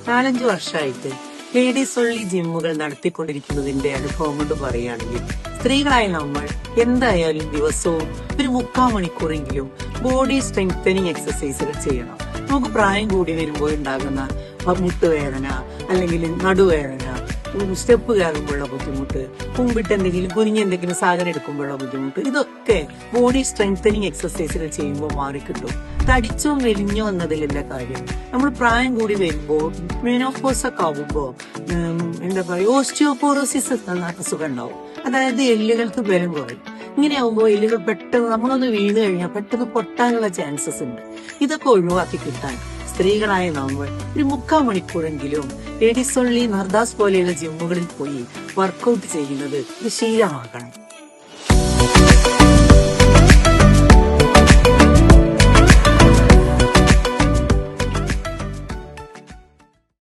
4-5 വർഷമായിട്ട് ladies only ജിമ്മുകൾ നടത്തിക്കൊണ്ടിരിക്കുന്നതിന്റെ അനുഭവം കൊണ്ട് പറയുകയാണെങ്കിൽ സ്ത്രീകളായ നമ്മൾ എന്തായാലും ദിവസവും ഒരു 3/4 മണിക്കൂറെങ്കിലും ബോഡി സ്ട്രെങ്തനിങ് എക്സസൈസുകൾ ചെയ്യണം. നമുക്ക് പ്രായം കൂടി വരുമ്പോൾ ഉണ്ടാകുന്ന മുട്ടുവേദന അല്ലെങ്കിൽ നടുവേദന, സ്റ്റെപ്പ് കയറുമ്പോഴുള്ള ബുദ്ധിമുട്ട്, കുമ്പിട്ട് എന്തെങ്കിലും കുനിഞ്ഞെന്തെങ്കിലും സാധനം എടുക്കുമ്പോഴുള്ള ബുദ്ധിമുട്ട്, ഇതൊക്കെ ബോഡി സ്ട്രെങ്തനിങ് എക്സസൈസുകൾ ചെയ്യുമ്പോൾ മാറിക്കിട്ടും. തടിച്ചോ മെലിഞ്ഞോ എന്നതിലല്ല കാര്യം. നമ്മൾ പ്രായം കൂടി വരുമ്പോൾ മെനോപോസ് ഒക്കെ ആവുമ്പോൾ എന്താ പറയുക, ഓസ്റ്റിയോപോറോസിസ് എന്ന അസുഖം ഉണ്ടാവും. അതായത് എല്ലുകൾക്ക് ബലം കുറയും. ഇങ്ങനെ ആവുമ്പോൾ എല്ലുകൾ പെട്ടെന്ന് നമ്മളൊന്ന് വീണ് കഴിഞ്ഞാൽ പെട്ടെന്ന് പൊട്ടാനുള്ള ചാൻസസ് ഉണ്ട്. ഇതൊക്കെ ഒഴിവാക്കി കിട്ടാൻ സ്ത്രീകളായ നമ്മൾ ഒരു 3/4 മണിക്കൂറെങ്കിലും ലേഡീസ് ഓൺലി നർദാസ് പോലെയുള്ള ജിമ്മുകളിൽ പോയി വർക്കൗട്ട് ചെയ്യുന്നത് ഒരു ശീലമാക്കണം.